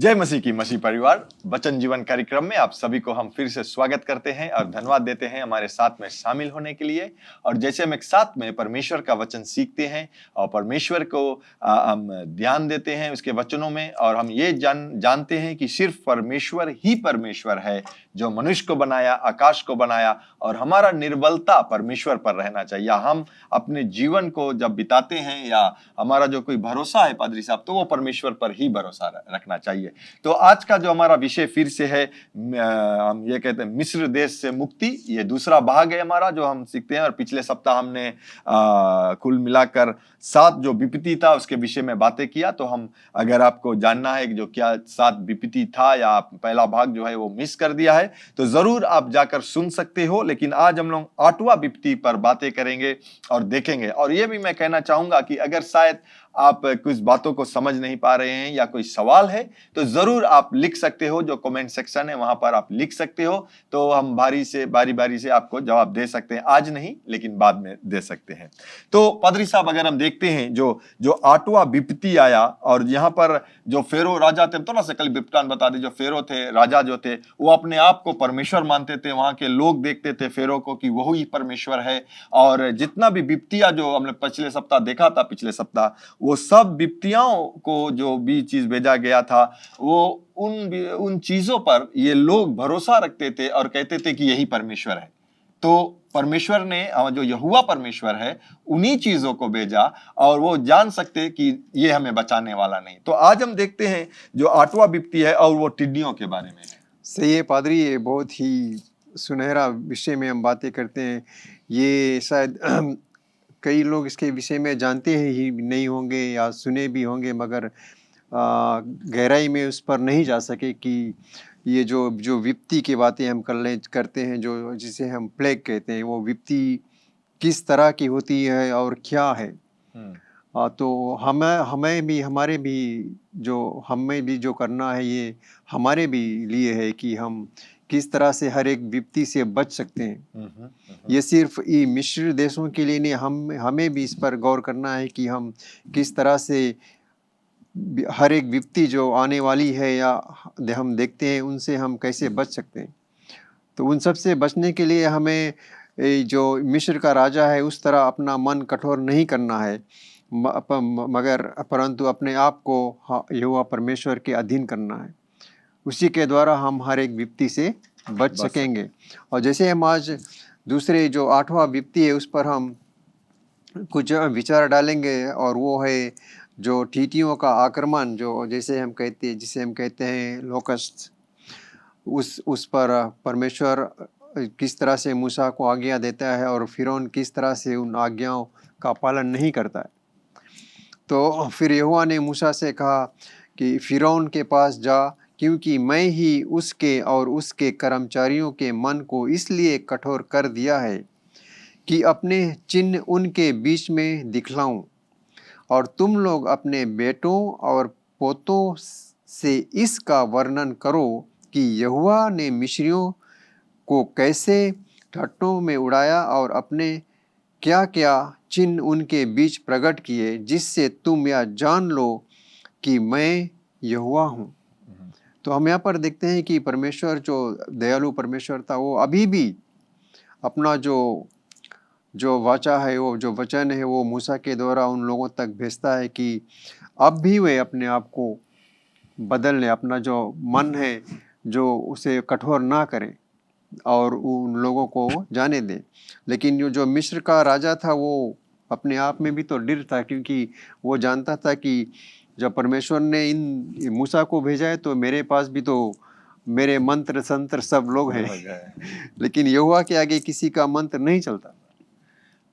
जय मसीह की मसीह परिवार वचन जीवन कार्यक्रम में आप सभी को हम फिर से स्वागत करते हैं और धन्यवाद देते हैं हमारे साथ में शामिल होने के लिए। और जैसे हम एक साथ में परमेश्वर का वचन सीखते हैं और परमेश्वर को हम ध्यान देते हैं उसके वचनों में, और हम ये जानते हैं कि सिर्फ परमेश्वर ही परमेश्वर है जो मनुष्य को बनाया, आकाश को बनाया, और हमारा निर्बलता परमेश्वर पर रहना चाहिए। हम अपने जीवन को जब बिताते हैं या हमारा जो कोई भरोसा है पादरी साहब, तो वो परमेश्वर पर ही भरोसा रखना चाहिए। तो आज का जो हमारा विषय फिर से है, हम ये कहते हैं मिस्र देश से मुक्ति। ये दूसरा भाग है हमारा जो हम सीखते हैं। और पिछले सप्ताह हमने कुल मिलाकर 7 जो विपत्ति था उसके विषय में बातें किया। तो हम, अगर आपको जानना है कि जो क्या 7 विपत्ति था या पहला भाग जो है वो मिस कर दिया है, तो जरूर आप जाकर सुन सकते हो। लेकिन आज हम लोग 8वां विपत्ति पर बातें करेंगे और देखेंगे। और ये भी मैं कहना चाहूंगा कि अगर शायद आप कुछ बातों को समझ नहीं पा रहे हैं या कोई सवाल है, तो जरूर आप लिख सकते हो। जो कमेंट सेक्शन है वहां पर आप लिख सकते हो, तो हम बारी बारी से आपको जवाब दे सकते हैं। आज नहीं, लेकिन बाद में दे सकते हैं। तो पादरी साहब, अगर हम देखते हैं जो 8वां विपत्ति आया, और यहाँ पर जो फेरो राजा थे, तो ना से कल विपत्तान बता दी, जो फेरो थे, राजा जो थे, वो अपने आप को परमेश्वर मानते थे। वहां के लोग देखते थे फेरो को कि वही ही परमेश्वर है। और जितना भी विपत्तियां जो हमने पिछले सप्ताह देखा था, वो सब विपत्तियों को जो भी चीज भेजा गया था, वो उन चीजों पर ये लोग भरोसा रखते थे और कहते थे कि यही परमेश्वर है। तो परमेश्वर ने, जो यहोवा परमेश्वर है, उन्हीं चीजों को भेजा, और वो जान सकते कि ये हमें बचाने वाला नहीं। तो आज हम देखते हैं जो 8वां विपत्ति है, और वो टिड्डियों के बारे में है। सही है पादरी, ये बहुत ही सुनहरा विषय में हम बातें करते हैं। ये शायद कई लोग इसके विषय में जानते ही नहीं होंगे या सुने भी होंगे, मगर गहराई में उस पर नहीं जा सके कि ये जो विपत्ति की बातें हम करते हैं, जो जिसे हम प्लेग कहते हैं, वो विपत्ति किस तरह की होती है और क्या है। तो हमें भी जो करना है, ये हमारे भी लिए है कि हम किस तरह से हर एक विपत्ति से बच सकते हैं। ये सिर्फ ये मिस्र देशों के लिए नहीं, हमें भी इस पर गौर करना है कि हम किस तरह से हर एक विपत्ति जो आने वाली है या हम देखते हैं, उनसे हम कैसे बच सकते हैं। तो उन सब से बचने के लिए हमें जो मिस्र का राजा है उस तरह अपना मन कठोर नहीं करना है, मगर परंतु अपने आप को यहोवा परमेश्वर के अधीन करना है। उसी के द्वारा हम हर एक विपत्ति से बच सकेंगे। और जैसे हम आज दूसरे जो 8वां विपत्ति है, उस पर हम कुछ विचार डालेंगे, और वो है जो ठीठियों का आक्रमण, जिसे हम कहते हैं लोकस्ट। उस पर परमेश्वर किस तरह से मूसा को आज्ञा देता है, और फिरौन किस तरह से उन आज्ञाओं का पालन नहीं करता है। तो फिर यहोवा ने मूसा से कहा कि फिरौन के पास जा, क्योंकि मैं ही उसके और उसके कर्मचारियों के मन को इसलिए कठोर कर दिया है कि अपने चिन्ह उनके बीच में दिखलाऊं, और तुम लोग अपने बेटों और पोतों से इसका वर्णन करो कि यहोवा ने मिस्रियों को कैसे ठट्टों में उड़ाया, और अपने क्या क्या चिन्ह उनके बीच प्रकट किए, जिससे तुम यह जान लो कि मैं यहोवा हूँ। तो हम यहाँ पर देखते हैं कि परमेश्वर जो दयालु परमेश्वर था, वो अभी भी अपना जो वाचा है, वो जो वचन है, वो मूसा के द्वारा उन लोगों तक भेजता है कि अब भी वे अपने आप को बदल लें, अपना जो मन है जो उसे कठोर ना करें और उन लोगों को जाने दें। लेकिन जो मिस्र का राजा था, वो अपने आप में भी तो डर था, क्योंकि वो जानता था कि जब परमेश्वर ने इन मूसा को भेजा है, तो मेरे पास भी तो मेरे मंत्र संत्र सब लोग हैं। लेकिन यहोवा के आगे किसी का मंत्र नहीं चलता।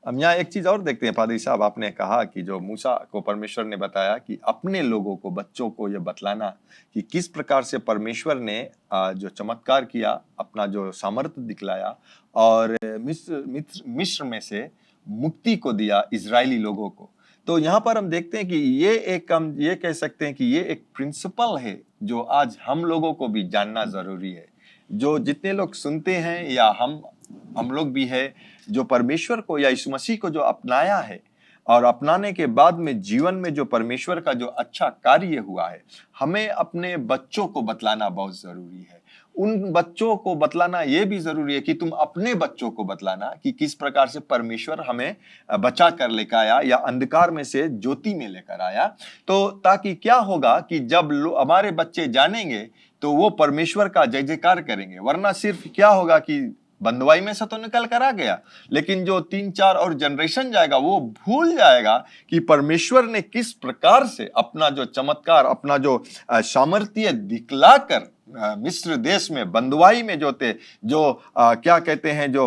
हम यहाँ एक चीज और देखते हैं पादरी साहब, आपने कहा कि जो मूसा को परमेश्वर ने बताया कि अपने लोगों को, बच्चों को ये बतलाना कि किस प्रकार से परमेश्वर ने जो चमत्कार किया, अपना जो सामर्थ्य दिखलाया, और मिस्र में से मुक्ति को दिया इजरायली लोगों को। तो यहाँ पर हम देखते हैं कि हम ये कह सकते हैं कि ये एक प्रिंसिपल है जो आज हम लोगों को भी जानना जरूरी है। जो जितने लोग सुनते हैं, या हम लोग भी है, जो परमेश्वर को या यीशु मसीह को जो अपनाया है, और अपनाने के बाद में जीवन में जो परमेश्वर का जो अच्छा कार्य हुआ है, हमें अपने बच्चों को बतलाना बहुत जरूरी है। उन बच्चों को बतलाना ये भी जरूरी है कि तुम अपने बच्चों को बतलाना कि किस प्रकार से परमेश्वर हमें बचा कर लेकर आया या अंधकार में से ज्योति में लेकर आया। तो ताकि क्या होगा कि जब हमारे बच्चे जानेंगे तो वो परमेश्वर का जय जयकार करेंगे। वरना सिर्फ क्या होगा कि बंदवाई में से तो निकल कर आ गया, लेकिन जो 3-4 और जनरेशन जाएगा वो भूल जाएगा कि परमेश्वर ने किस प्रकार से अपना जो चमत्कार, अपना जो सामर्थ्य दिखलाकर मिस्र देश में बंदवाई में जो थे, जो क्या कहते हैं, जो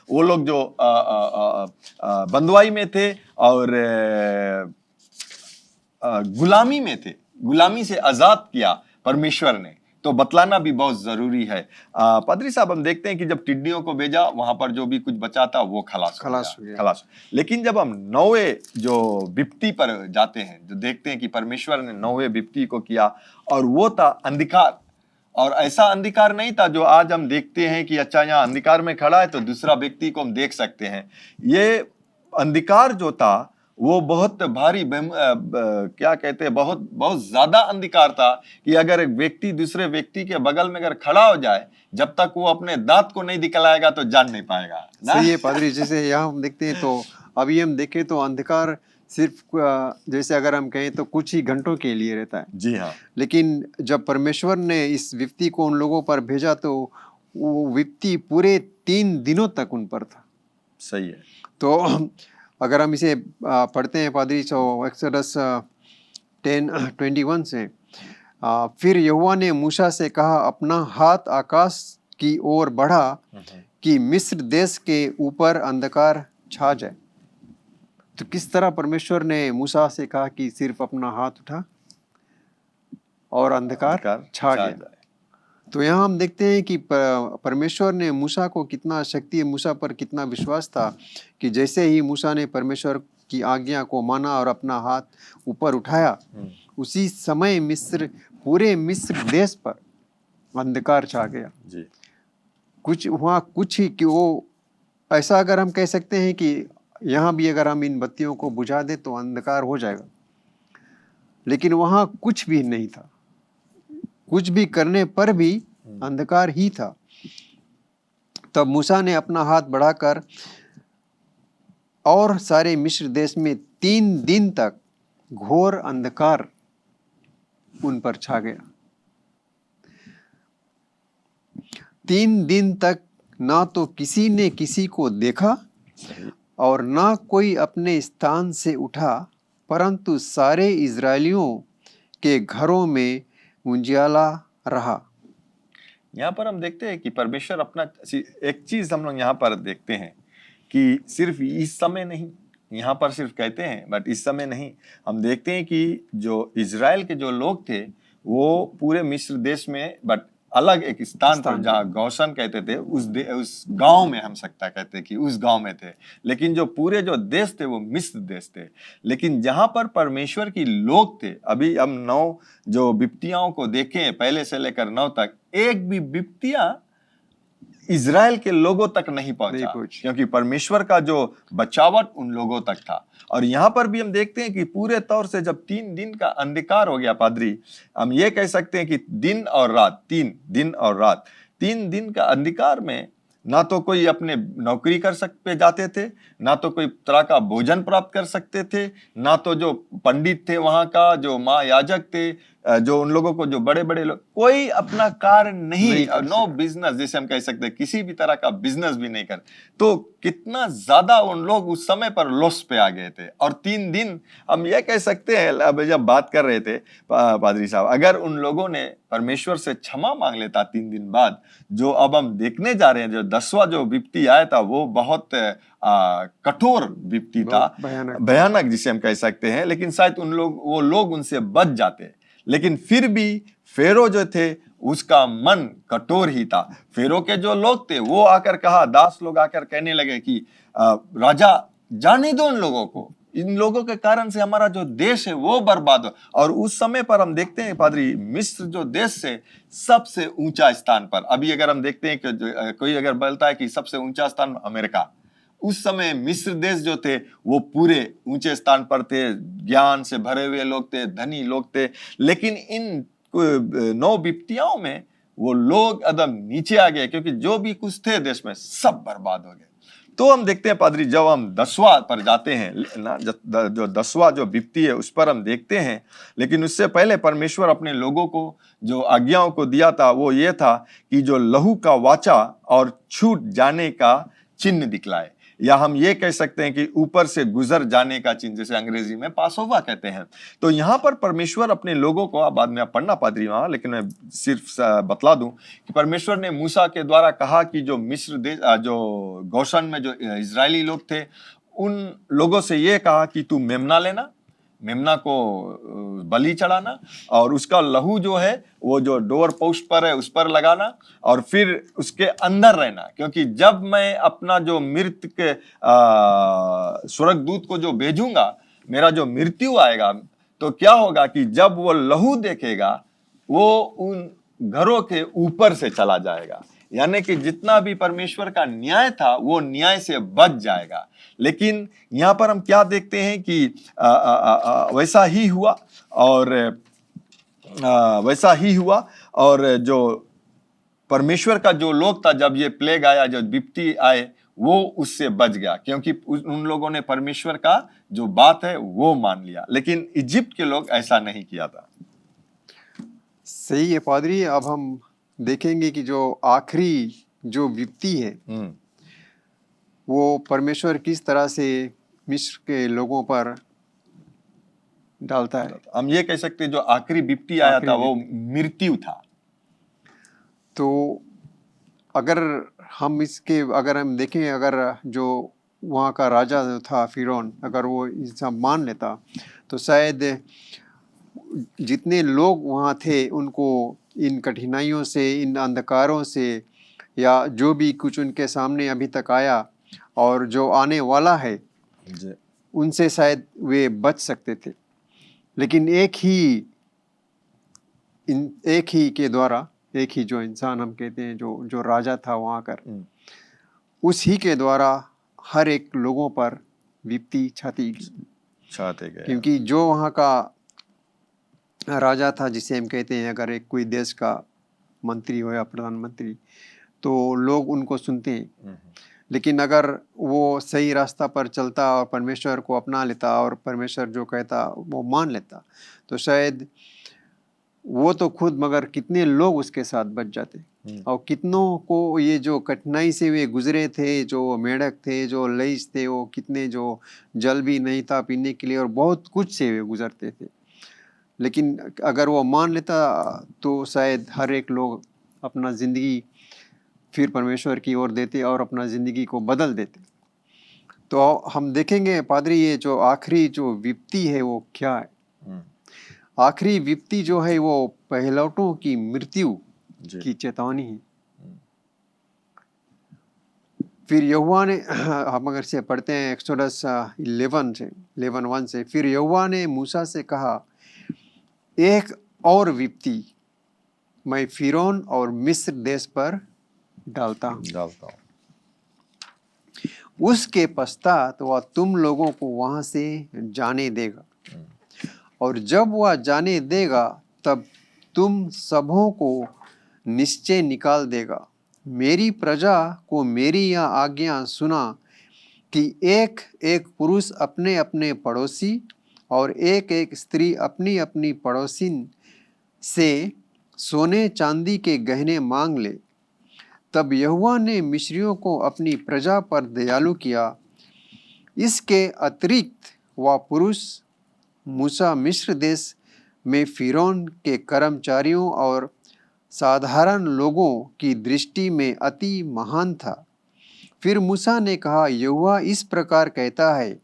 वो लोग जो बंदवाई में थे और गुलामी में थे, गुलामी से आजाद किया परमेश्वर ने, तो बतलाना भी बहुत जरूरी है। पादरी साहब, हम देखते हैं कि जब टिड्डियों को भेजा, वहां पर जो भी कुछ बचा था वो खलास हो गया। लेकिन जब हम नौवे जो विपत्ति पर जाते हैं, जो देखते हैं कि परमेश्वर ने नौवे विपत्ति को किया, और वो था अंधकार। और ऐसा अंधकार नहीं था जो आज हम देखते हैं कि अच्छा यहाँ अंधकार में खड़ा है तो दूसरा व्यक्ति को हम देख सकते हैं। ये अंधकार जो था वो बहुत भारी, क्या कहते हैं, बहुत बहुत ज्यादा अंधकार था कि अगर एक व्यक्ति दूसरे व्यक्ति के बगल में अगर खड़ा हो जाए, जब तक वो अपने दांत को नहीं दिखलाएगा तो जान नहीं पाएगा ना? सही है पादरी। जैसे यहाँ हम देखते हैं, तो अभी हम देखें तो अंधकार सिर्फ जैसे अगर हम कहें तो कुछ ही घंटों के लिए रहता है। जी हाँ। लेकिन जब परमेश्वर ने इस विपत्ति को उन लोगों पर भेजा तो वो विपत्ति पूरे 3 दिनों तक उन पर था। सही है। तो अगर हम इसे पढ़ते हैं पादरी, तो एक्सोडस 10:21 से, फिर यहोवा ने मूसा से कहा, अपना हाथ आकाश की ओर बढ़ा कि मिस्र देश के ऊपर अंधकार छा जाए। तो किस तरह परमेश्वर ने मूसा से कहा कि सिर्फ अपना हाथ उठा और अंधकार छा गया। तो यहाँ हम देखते हैं कि परमेश्वर ने मूसा को कितना शक्ति, मूसा पर कितना विश्वास था कि जैसे ही मूसा ने परमेश्वर की आज्ञा को माना और अपना हाथ ऊपर उठाया, उसी समय पूरे मिस्र देश पर अंधकार छा गया जी। कुछ ही कि वो ऐसा, अगर हम कह सकते हैं कि यहाँ भी अगर हम इन बत्तियों को बुझा दें तो अंधकार हो जाएगा, लेकिन वहाँ कुछ भी नहीं था। कुछ भी करने पर भी अंधकार ही था। तब मूसा ने अपना हाथ बढ़ाकर और सारे मिस्र देश में 3 दिन तक घोर अंधकार उन पर छा गया। 3 दिन तक ना तो किसी ने किसी को देखा और ना कोई अपने स्थान से उठा, परंतु सारे इजरायलियों के घरों में उजियाला रहा। यहाँ पर हम देखते हैं कि परमेश्वर अपना, एक चीज हम लोग यहाँ पर देखते हैं कि सिर्फ इस समय नहीं, यहाँ पर सिर्फ कहते हैं बट इस समय नहीं, हम देखते हैं कि जो इजराइल के जो लोग थे वो पूरे मिस्र देश में, बट अलग एक स्थान पर जहाँ गौशन कहते थे, उस गांव में हम सकता कहते हैं कि उस गांव में थे। लेकिन जो पूरे जो देश थे वो मिस्र देश थे। लेकिन जहां पर परमेश्वर की लोग थे, अभी हम 9 जो विपत्तियों को देखें पहले से लेकर 9 तक, एक भी विपत्तियां इजराइल के लोगों तक नहीं पहुंचा, क्योंकि परमेश्वर का जो बचावट उन लोगों तक था। और यहाँ पर भी हम देखते हैं कि पूरे तौर से जब 3 दिन का अंधकार हो गया पादरी, हम ये कह सकते हैं कि दिन और रात, 3 दिन और रात, 3 दिन का अंधकार में ना तो कोई अपने नौकरी कर सकते जाते थे, ना तो कोई तरह का भोजन प्राप्त कर सकते थे, ना तो जो पंडित थे वहां का, जो महायाजक थे, जो उन लोगों को, जो बड़े बड़े लोग, कोई अपना कार्य नहीं, नो बिजनेस जैसे हम कह सकते हैं, किसी भी तरह का बिजनेस भी नहीं कर। तो कितना ज्यादा उन लोग उस समय पर लॉस पे आ गए थे। और 3 दिन हम ये कह सकते हैं, अब जब बात कर रहे थे पादरी साहब, अगर उन लोगों ने परमेश्वर से क्षमा मांग लेता 3 दिन बाद, जो अब हम देखने जा रहे हैं, जो 10वां जो विपत्ति आया था वो बहुत कठोर विपत्ति था, भयानक जिसे हम कह सकते हैं। लेकिन शायद वो लोग उनसे बच जाते, लेकिन फिर भी फेरो जो थे उसका मन कठोर ही था। फेरो के जो लोग थे वो आकर कहा, दास लोग आकर कहने लगे कि राजा जाने दो इन लोगों को, इन लोगों के कारण से हमारा जो देश है वो बर्बाद हो। और उस समय पर हम देखते हैं पादरी, मिस्र जो देश से सबसे ऊंचा स्थान पर, अभी अगर हम देखते हैं कि कोई अगर बोलता है कि सबसे ऊंचा स्थान अमेरिका, उस समय मिस्र देश जो थे वो पूरे ऊंचे स्थान पर थे, ज्ञान से भरे हुए लोग थे, धनी लोग थे, लेकिन इन 9 विपत्तियों में वो लोग एकदम नीचे आ गए, क्योंकि जो भी कुछ थे देश में सब बर्बाद हो गए। तो हम देखते हैं पादरी, जब हम 10वां पर जाते हैं ना, जो 10वां जो विपत्ति है उस पर हम देखते हैं, लेकिन उससे पहले परमेश्वर अपने लोगों को जो आज्ञाओं को दिया था वो ये था कि जो लहू का वाचा और छूट जाने का चिन्ह दिखलाए, या हम ये कह सकते हैं कि ऊपर से गुजर जाने का चिन्ह, जैसे अंग्रेजी में पासोवा कहते हैं। तो यहाँ पर परमेश्वर अपने लोगों को, बाद में आप पढ़ना पादरी वहां, लेकिन मैं सिर्फ बतला दूं कि परमेश्वर ने मूसा के द्वारा कहा कि जो मिस्र देश, जो गोशन में जो इजरायली लोग थे, उन लोगों से ये कहा कि तू मेमना लेना, मेमना को बलि चढ़ाना, और उसका लहू जो है वो जो डोर पोस्ट पर है उस पर लगाना, और फिर उसके अंदर रहना, क्योंकि जब मैं अपना जो मृत के स्वर्गदूत को जो भेजूंगा, मेरा जो मृत्यु आएगा, तो क्या होगा कि जब वो लहू देखेगा वो उन घरों के ऊपर से चला जाएगा, यानी कि जितना भी परमेश्वर का न्याय था वो न्याय से बच जाएगा। लेकिन यहाँ पर हम क्या देखते हैं कि वैसा ही हुआ, और वैसा ही हुआ, और जो परमेश्वर का जो लोग था, जब ये प्लेग आया, जो विपत्ति आए, वो उससे बच गया, क्योंकि उन लोगों ने परमेश्वर का जो बात है वो मान लिया। लेकिन इजिप्ट के लोग ऐसा नहीं किया था। सही है पादरी। अब हम देखेंगे कि जो आखिरी जो विपत्ति है वो परमेश्वर किस तरह से मिस्र के लोगों पर डालता है। हम ये कह सकते हैं जो आखिरी विपत्ति आया था वो मृत्यु था। तो अगर हम देखें, अगर जो वहाँ का राजा था फिरौन, अगर वो सब मान लेता तो शायद जितने लोग वहाँ थे उनको इन कठिनाइयों से, इन अंधकारों से, या जो भी कुछ उनके सामने अभी तक आया और जो आने वाला है उनसे शायद वे बच सकते थे। लेकिन एक ही के द्वारा, एक ही जो इंसान हम कहते हैं जो राजा था वहाँ कर, उस ही के द्वारा हर एक लोगों पर विपत्ति छाते गए। क्योंकि जो वहाँ का राजा था, जिसे हम कहते हैं, अगर एक कोई देश का मंत्री हो या प्रधानमंत्री, तो लोग उनको सुनते हैं। लेकिन अगर वो सही रास्ता पर चलता और परमेश्वर को अपना लेता और परमेश्वर जो कहता वो मान लेता, तो शायद वो तो खुद, मगर कितने लोग उसके साथ बच जाते, और कितनों को ये जो कठिनाई से वे गुजरे थे, जो मेढक थे, जो लईस थे, वो कितने जो जल भी नहीं था पीने के लिए और बहुत कुछ से वे गुजरते थे। लेकिन अगर वो मान लेता तो शायद हर एक लोग अपना ज़िंदगी फिर परमेश्वर की ओर देते और अपना ज़िंदगी को बदल देते। तो हम देखेंगे पादरी, ये जो आखिरी जो विपत्ति है वो क्या है। आखिरी विपत्ति जो है वो पहलौठों की मृत्यु की चेतावनी है। फिर यहोवा ने, हम अगर से पढ़ते हैं एक्सोडस 11:1 से, फिर यहोवा ने मूसा से कहा, एक और विपत्ति मैं फिरौन और मिस्र देश पर डालता हूँ। उसके पश्चात वह तुम लोगों को वहां से जाने देगा, और जब वह जाने देगा तब तुम सबों को निश्चय निकाल देगा। मेरी प्रजा को मेरी यह आज्ञा सुना कि एक एक पुरुष अपने अपने पड़ोसी और एक एक स्त्री अपनी अपनी पड़ोसिन से सोने चांदी के गहने मांग ले। तब यहोवा ने मिस्रियों को अपनी प्रजा पर दयालु किया। इसके अतिरिक्त वह पुरुष मूसा मिस्र देश में फिरौन के कर्मचारियों और साधारण लोगों की दृष्टि में अति महान था। फिर मूसा ने कहा, यहोवा इस प्रकार कहता है,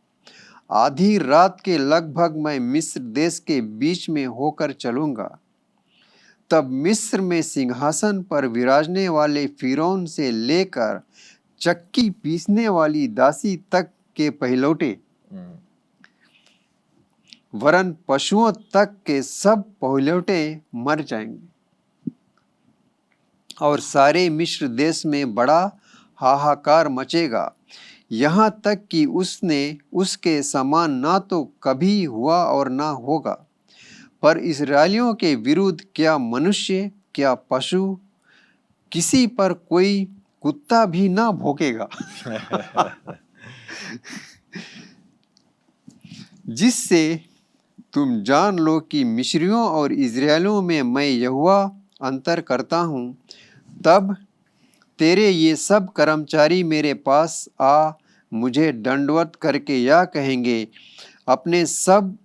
आधी रात के लगभग मैं मिस्र देश के बीच में होकर चलूंगा। तब मिस्र में सिंहासन पर विराजने वाले फिरौन से लेकर चक्की पीसने वाली दासी तक के पहलौठे, वरन पशुओं तक के सब पहलौठे मर जाएंगे, और सारे मिस्र देश में बड़ा हाहाकार मचेगा। यहाँ तक कि उसने उसके समान ना तो कभी हुआ और ना होगा। पर इस्राएलियों के विरुद्ध क्या मनुष्य, क्या पशु, किसी पर कोई कुत्ता भी ना भौंकेगा, जिससे तुम जान लो कि मिस्रियों और इस्राएलियों में मैं यहोवा अंतर करता हूँ। तब तेरे ये सब कर्मचारी मेरे पास आ मुझे दंडवत करके या कहेंगे, अपने सब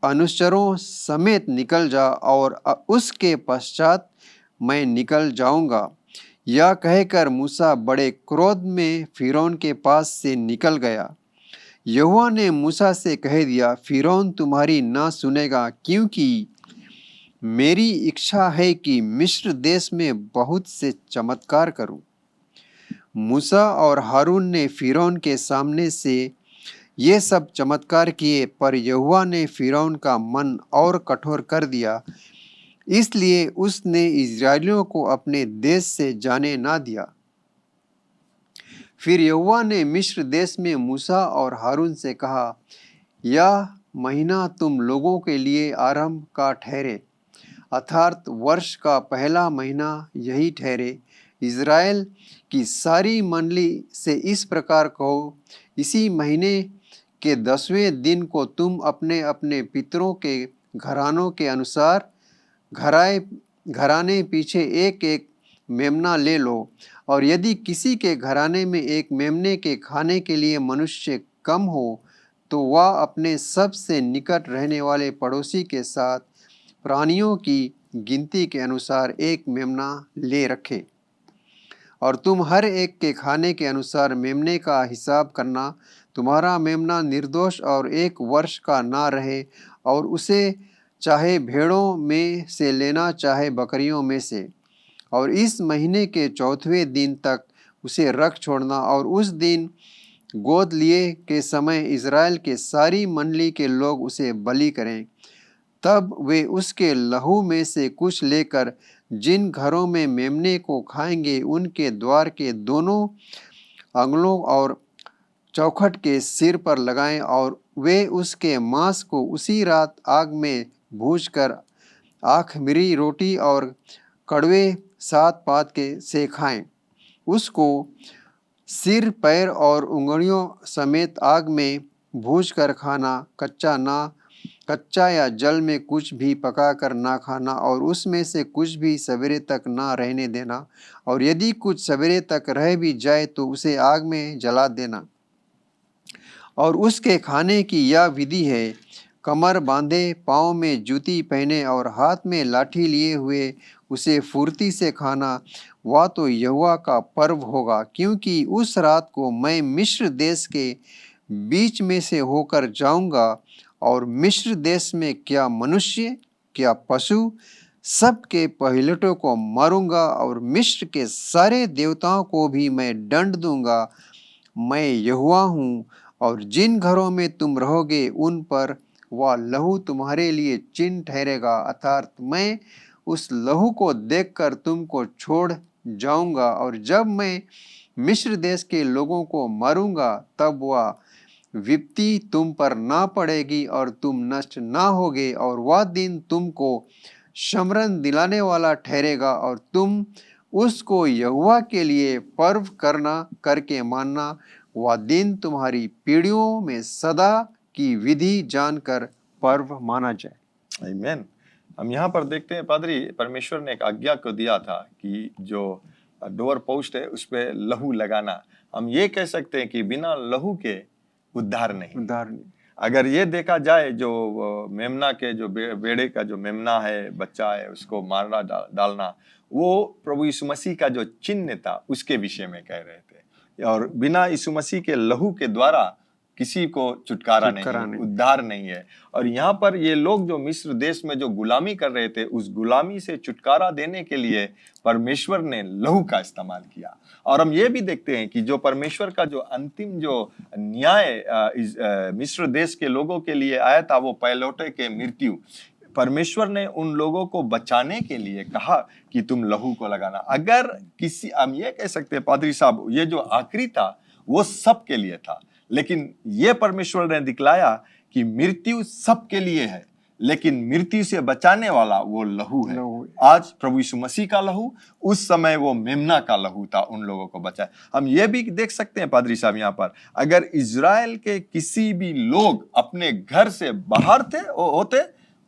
अनुचरों समेत निकल जा, और उसके पश्चात मैं निकल जाऊंगा। यह कहकर मूसा बड़े क्रोध में फिरौन के पास से निकल गया। यहोवा ने मूसा से कह दिया, फिरौन तुम्हारी ना सुनेगा, क्योंकि मेरी इच्छा है कि मिस्र देश में बहुत से चमत्कार करूं। मूसा और हारून ने फिरौन के सामने से ये सब चमत्कार किए, पर यहोवा ने फिरौन का मन और कठोर कर दिया, इसलिए उसने इस्राएलियों को अपने देश से जाने ना दिया। फिर यहोवा ने मिस्र देश में मूसा और हारून से कहा, यह महीना तुम लोगों के लिए आरंभ का ठहरे, अर्थात वर्ष का पहला महीना यही ठहरे। इज़राइल की सारी मंडली से इस प्रकार कहो, इसी महीने के 10वें दिन को तुम अपने अपने पितरों के घरानों के अनुसार घराने पीछे एक एक मेमना ले लो, और यदि किसी के घराने में एक मेमने के खाने के लिए मनुष्य कम हो, तो वह अपने सबसे निकट रहने वाले पड़ोसी के साथ प्राणियों की गिनती के अनुसार एक मेमना ले रखे। और तुम हर एक के खाने के अनुसार मेमने का हिसाब करना। तुम्हारा मेमना निर्दोष और 1 वर्ष का ना रहे, और उसे चाहे भेड़ों में से लेना चाहे बकरियों में से। और इस महीने के 4वें दिन तक उसे रख छोड़ना, और उस दिन गोद लिए के समय इज़राइल के सारी मंडली के लोग उसे बलि करें। तब वे उसके लहू में से कुछ लेकर जिन घरों में मेमने को खाएंगे उनके द्वार के दोनों आंगनों और चौखट के सिर पर लगाएं, और वे उसके मांस को उसी रात आग में भूनकर आखमिरी रोटी और कड़वे सात पात के से खाएं। उसको सिर, पैर और उंगलियों समेत आग में भूनकर खाना, कच्चा या जल में कुछ भी पकाकर ना खाना, और उसमें से कुछ भी सवेरे तक ना रहने देना, और यदि कुछ सवेरे तक रह भी जाए तो उसे आग में जला देना। और उसके खाने की यह विधि है, कमर बांधे, पाँव में जूती पहने और हाथ में लाठी लिए हुए उसे फुर्ती से खाना। वह तो यहोवा का पर्व होगा, क्योंकि उस रात को मैं मिस्र देश के बीच में से होकर जाऊंगा, और मिस्र देश में क्या मनुष्य, क्या पशु, सबके पहिलटों को मारूंगा, और मिस्र के सारे देवताओं को भी मैं दंड दूंगा। मैं यहोवा हूँ। और जिन घरों में तुम रहोगे उन पर वह लहू तुम्हारे लिए चिन्ह ठहरेगा, अर्थात मैं उस लहू को देखकर तुमको छोड़ जाऊंगा, और जब मैं मिस्र देश के लोगों को मारूंगा तब वह विपत्ति तुम पर ना पड़ेगी और तुम नष्ट ना होगे, और वह दिन तुमको स्मरण दिलाने वाला ठहरेगा, और तुम उसको यहोवा के लिए पर्व करके मानना। वह दिन तुम्हारी पीढ़ियों में सदा की विधि जानकर पर्व माना जाए। आमीन। हम यहाँ पर देखते हैं पादरी, परमेश्वर ने एक आज्ञा को दिया था कि जो डोर पोस्ट है उस पे लहू लगाना। हम ये कह सकते हैं कि बिना लहू के उद्धार नहीं। अगर ये देखा जाए, जो मेमना के जो बेड़े का जो मेमना है, बच्चा है, उसको मारना डालना, वो प्रभु यीशु मसीह का जो चिन्ह था उसके विषय में कह रहे थे। और बिना यीशु मसीह के लहू के द्वारा किसी को छुटकारा नहीं, उद्धार नहीं है। और यहाँ पर ये लोग जो मिस्र देश में जो गुलामी कर रहे थे, उस गुलामी से छुटकारा देने के लिए परमेश्वर ने लहू का इस्तेमाल किया। और हम ये भी देखते हैं कि जो परमेश्वर का जो अंतिम जो न्याय मिस्र देश के लोगों के लिए आया था, वो पहिलौठे के मृत्यु। परमेश्वर ने उन लोगों को बचाने के लिए कहा कि तुम लहू को लगाना। अगर किसी, हम ये कह सकते हैं पादरी साहब, ये जो आखिरी था वो सबके लिए था। लेकिन ये परमेश्वर ने दिखलाया कि मृत्यु सबके लिए है, लेकिन मृत्यु से बचाने वाला वो लहू है। आज प्रभु यीशु मसीह का लहू, उस समय वो मेमना का लहू था, उन लोगों को बचाए। हम ये भी देख सकते हैं पादरी साहब यहाँ पर, अगर इजराइल के किसी भी लोग अपने घर से बाहर थे होते,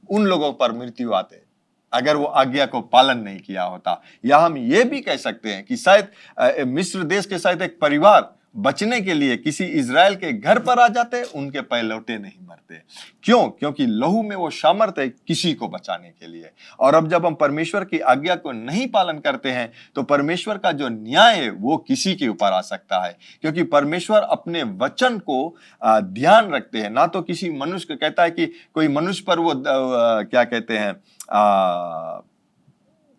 उन लोगों पर मृत्यु आते अगर वो आज्ञा को पालन नहीं किया होता। या हम ये भी कह सकते हैं कि शायद मिस्र देश के शायद एक परिवार बचने के लिए किसी इजराइल के घर पर आ जाते, उनके पैलौटे नहीं मरते। क्यों? क्योंकि लहू में वो सामर्थ है किसी को बचाने के लिए। और अब जब हम परमेश्वर की आज्ञा को नहीं पालन करते हैं तो परमेश्वर का जो न्याय है वो किसी के ऊपर आ सकता है, क्योंकि परमेश्वर अपने वचन को ध्यान रखते हैं। ना तो किसी मनुष्य को कहता है कि कोई मनुष्य पर वो क्या कहते हैं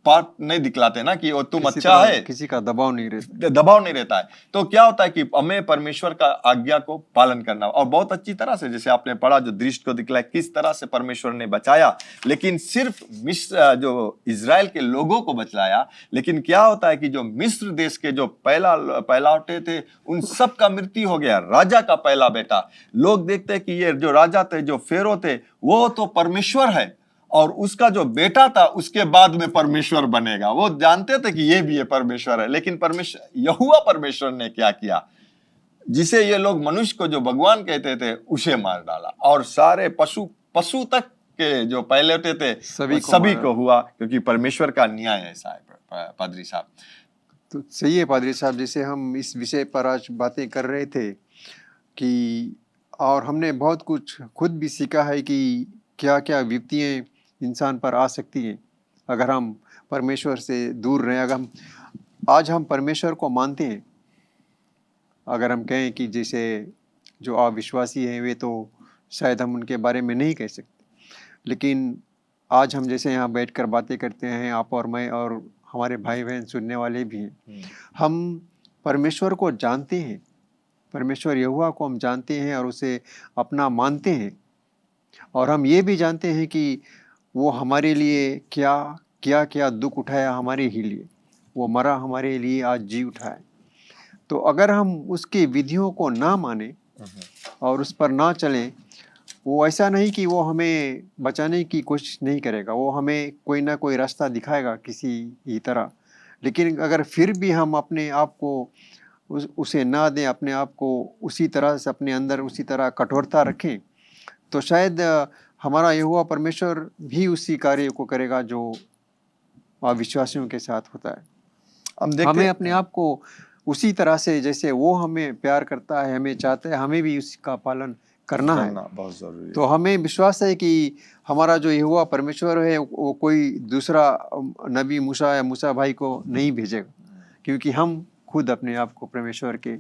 पार्ट नहीं दिखलाते ना कि वो तुम अच्छा है, किसी का दबाव नहीं रहता है। तो क्या होता है कि हमें परमेश्वर का आज्ञा को पालन करना, और बहुत अच्छी तरह से जैसे आपने पढ़ा जो दृष्टि को दिखलाया किस तरह से परमेश्वर ने बचाया, लेकिन सिर्फ मिस्र जो इजराइल के लोगों को बचाया। लेकिन क्या होता है कि जो मिस्र देश के जो पहलौठे थे उन सब का मृत्यु हो गया। राजा का पहला बेटा, लोग देखते हैं कि ये जो राजा थे, जो फेरो थे, वो तो परमेश्वर है, और उसका जो बेटा था उसके बाद में परमेश्वर बनेगा। वो जानते थे कि ये भी ये परमेश्वर है, लेकिन परमेश्वर यहोवा परमेश्वर ने क्या किया, जिसे ये लोग मनुष्य को जो भगवान कहते थे उसे मार डाला, और सारे पशु तक के जो पहले होते थे सभी को हुआ, क्योंकि परमेश्वर का न्याय ऐसा है। पादरी साहब तो सही है पादरी साहब, जैसे हम इस विषय पर आज बातें कर रहे थे कि, और हमने बहुत कुछ खुद भी सीखा है कि क्या क्या विपत्तियां इंसान पर आ सकती हैं अगर हम परमेश्वर से दूर रहें। अगर आज हम परमेश्वर को मानते हैं, अगर हम कहें कि जैसे जो अविश्वासी हैं वे तो शायद हम उनके बारे में नहीं कह सकते, लेकिन आज हम जैसे यहाँ बैठकर बातें करते हैं, आप और मैं और हमारे भाई बहन सुनने वाले भी हैं, हम परमेश्वर को जानते हैं, परमेश्वर यहोवा को हम जानते हैं और उसे अपना मानते हैं। और हम ये भी जानते हैं कि वो हमारे लिए क्या दुख उठाया, हमारे ही लिए वो मरा, हमारे लिए आज जी उठा है। तो अगर हम उसकी विधियों को ना माने और उस पर ना चलें, वो ऐसा नहीं कि वो हमें बचाने की कोशिश नहीं करेगा, वो हमें कोई ना कोई रास्ता दिखाएगा किसी ही तरह। लेकिन अगर फिर भी हम अपने आप को उसे ना दें, अपने आप को उसी तरह से अपने अंदर उसी तरह कठोरता रखें, तो शायद हमारा यहोवा परमेश्वर भी उसी कार्य को करेगा जो अविश्वासियों के साथ होता है। हमें अपने आप को उसी तरह से, जैसे वो हमें प्यार करता है, हमें चाहता है, हमें भी उसका पालन करना है। बहुत जरूरी है। तो हमें विश्वास है कि हमारा जो यहोवा परमेश्वर है वो कोई दूसरा नबी मूसा या मूसा भाई को नहीं भेजेगा, क्योंकि हम खुद अपने आप को परमेश्वर के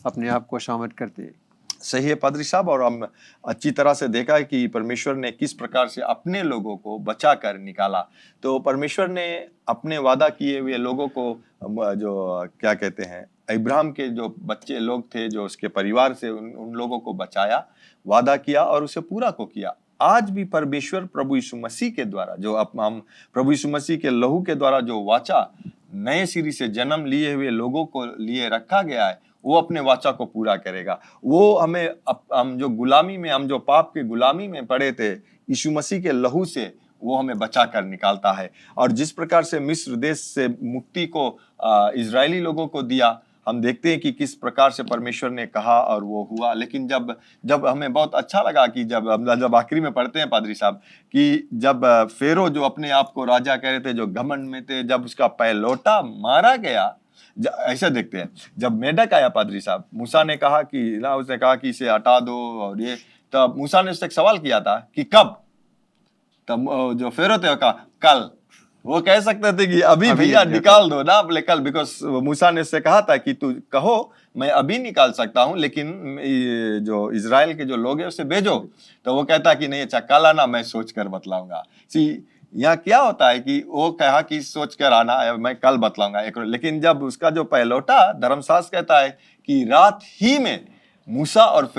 अपने आप को शामिल करते हैं। सही है पादरी साहब, और हम अच्छी तरह से देखा है कि परमेश्वर ने किस प्रकार से अपने लोगों को बचा कर निकाला। तो परमेश्वर ने अपने वादा किए हुए लोगों को, जो क्या कहते हैं, इब्राहिम के जो बच्चे लोग थे, जो उसके परिवार से, उन लोगों को बचाया, वादा किया और उसे पूरा को किया। आज भी परमेश्वर प्रभु यीशु मसीह के द्वारा, जो हम प्रभु यीशु मसीह के लहू के द्वारा जो वाचा नए सिरे से जन्म लिए हुए लोगों को लिए रखा गया है, वो अपने वाचा को पूरा करेगा। वो हमें, हम जो गुलामी में, हम जो पाप के गुलामी में पड़े थे, यीशु मसीह के लहू से वो हमें बचा कर निकालता है। और जिस प्रकार से मिस्र देश से मुक्ति को इजरायली लोगों को दिया, हम देखते हैं कि किस प्रकार से परमेश्वर ने कहा और वो हुआ। लेकिन जब हमें बहुत अच्छा लगा कि जब आखिरी में पढ़ते हैं पादरी साहब कि जब फेरो जो अपने आप को राजा कह रहे थे, जो घमंड में थे, जब उसका पहलौटा मारा गया, ऐसा देखते हैं। जब मेढक आया पादरी साहब, मूसा ने कहा कि ना, उसने कहा कि इसे हटा दो, और ये, तब मूसा ने उससे एक सवाल किया था कि कब, तब जो फेरो थे कहा कल। वो कह सकते थे कि अभी भैया निकाल दो ना, बोले कल, बिकॉज मूसा ने उससे कहा था कि तू कहो मैं अभी निकाल सकता हूं, लेकिन जो इजराइल के जो लोग हैं उसे भेजो। तो वो कहता कि नहीं, अच्छा कल आना, मैं सोच कर बतलाऊंगा। यहाँ क्या होता है कि वो कहा कि सोच कर आना, मैं कल बतलाऊंगा। लेकिन जब उसका जो पहलौटा, धर्मशास्त्र कहता है कि रात ही में मूसा और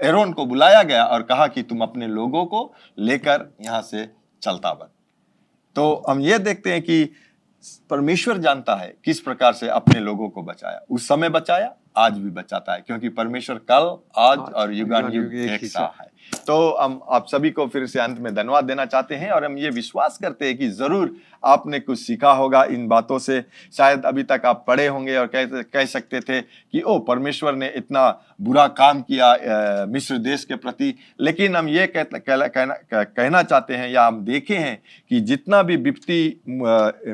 एरोन को बुलाया गया और कहा कि तुम अपने लोगों को लेकर यहाँ से चलता बन। तो हम ये देखते हैं कि परमेश्वर जानता है किस प्रकार से अपने लोगों को बचाया। उस समय बचाया, आज भी बचाता है, क्योंकि परमेश्वर कल, आज और युगानुयुग एक सा है। तो हम आप सभी को फिर से अंत में धन्यवाद देना चाहते हैं और हम ये विश्वास करते हैं कि जरूर आपने कुछ सीखा होगा इन बातों से। शायद अभी तक आप पढ़े होंगे और कह सकते थे कि ओ परमेश्वर ने इतना बुरा काम किया मिस्र देश के प्रति, लेकिन हम ये कहना चाहते हैं या हम देखे हैं कि जितना भी विपत्ति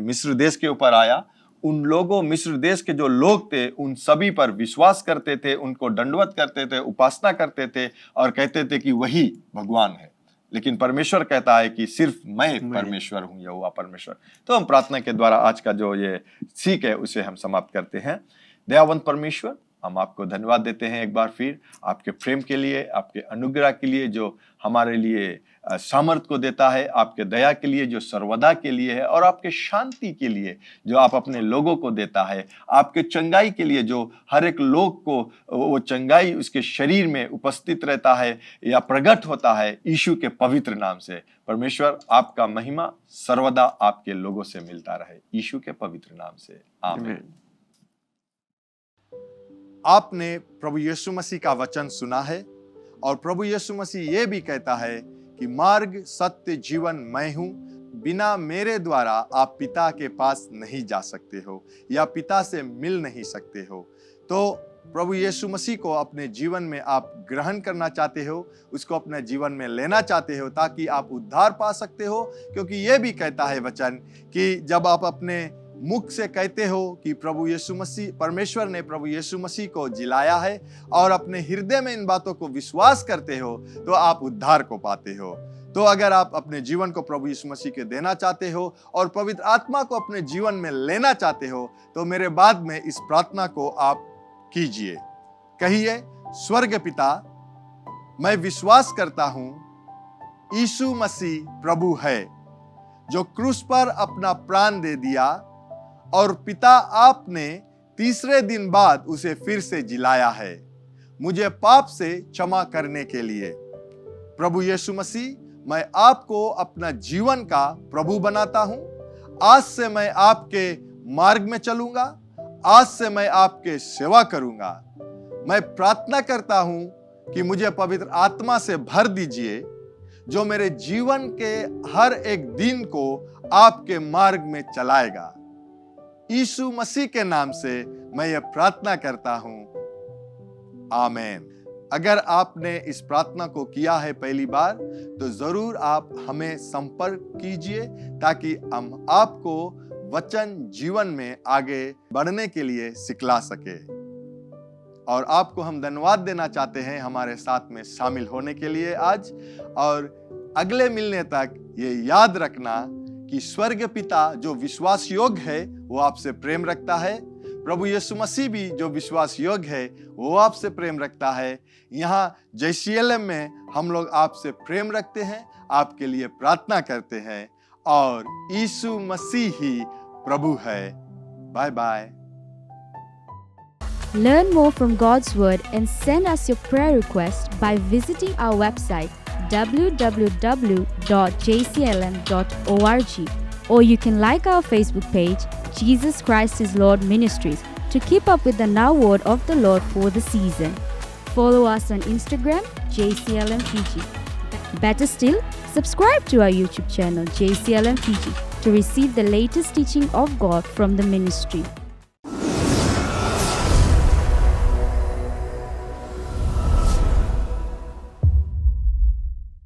मिस्र देश के ऊपर आया, उन लोगों, मिस्र देश के जो लोग थे, उन सभी पर विश्वास करते थे, उनको दंडवत करते थे, उपासना करते थे और कहते थे कि वही भगवान है। लेकिन परमेश्वर कहता है कि सिर्फ मैं परमेश्वर हूं, यहोवा परमेश्वर। तो हम प्रार्थना के द्वारा आज का जो ये सीख है उसे हम समाप्त करते हैं। दयावंत परमेश्वर, हम आपको धन्यवाद देते हैं एक बार फिर आपके प्रेम के लिए, आपके अनुग्रह के लिए जो हमारे लिए सामर्थ को देता है, आपके दया के लिए जो सर्वदा के लिए है, और आपके शांति के लिए जो आप अपने लोगों को देता है, आपके चंगाई के लिए जो हर एक लोग को वो चंगाई उसके शरीर में उपस्थित रहता है या प्रकट होता है यीशु के पवित्र नाम से। परमेश्वर, आपका महिमा सर्वदा आपके लोगों से मिलता रहे, यीशु के पवित्र नाम से, आमीन। आपने प्रभु यीशु मसीह का वचन सुना है और प्रभु यीशु मसीह ये भी कहता है कि मार्ग, सत्य, जीवन मैं हूं, बिना मेरे द्वारा आप पिता के पास नहीं जा सकते हो या पिता से मिल नहीं सकते हो। तो प्रभु यीशु मसीह को अपने जीवन में आप ग्रहण करना चाहते हो, उसको अपने जीवन में लेना चाहते हो ताकि आप उद्धार पा सकते हो, क्योंकि ये भी कहता है वचन कि जब आप अपने मुख से कहते हो कि प्रभु यीशु मसीह, परमेश्वर ने प्रभु यीशु मसीह को जिलाया है और अपने हृदय में इन बातों को विश्वास करते हो तो आप उद्धार को पाते हो। तो अगर आप अपने जीवन को प्रभु यीशु मसीह के देना चाहते हो और पवित्र आत्मा को अपने जीवन में लेना चाहते हो तो मेरे बाद में इस प्रार्थना को आप कीजिए। कहिए, स्वर्ग पिता, मैं विश्वास करता हूं यीशु मसीह प्रभु है जो क्रूस पर अपना प्राण दे दिया और पिता आपने तीसरे दिन बाद उसे फिर से जिलाया है मुझे पाप से क्षमा करने के लिए। प्रभु यीशु मसीह, मैं आपको अपना जीवन का प्रभु बनाता हूं। आज से मैं आपके मार्ग में चलूंगा, आज से मैं आपके सेवा करूंगा। मैं प्रार्थना करता हूं कि मुझे पवित्र आत्मा से भर दीजिए जो मेरे जीवन के हर एक दिन को आपके मार्ग में चलाएगा। यीशु मसीह के नाम से मैं ये प्रार्थना करता हूं, आमीन। अगर आपने इस प्रार्थना को किया है पहली बार तो जरूर आप हमें संपर्क कीजिए ताकि हम आपको वचन जीवन में आगे बढ़ने के लिए सिखला सके। और आपको हम धन्यवाद देना चाहते हैं हमारे साथ में शामिल होने के लिए आज। और अगले मिलने तक ये याद रखना कि स्वर्ग पिता जो विश्वास योग्य है वो आपसे प्रेम रखता है। प्रभु यीशु मसीह भी जो विश्वास योग्य है वो आपसे प्रेम रखता है। यहाँ JCLM में हम लोग आपसे प्रेम रखते हैं, आपके लिए प्रार्थना करते हैं और यीशु मसीह ही प्रभु है। Bye bye. Learn more from God's Word and send us your prayer request by visiting our website www.jclm.org, or you can like our Facebook page, Jesus Christ is Lord Ministries, to keep up with the now word of the Lord for the season. Follow us on Instagram, JCLM Fiji. Better still, subscribe to our YouTube channel, JCLM Fiji, to receive the latest teaching of God from the ministry.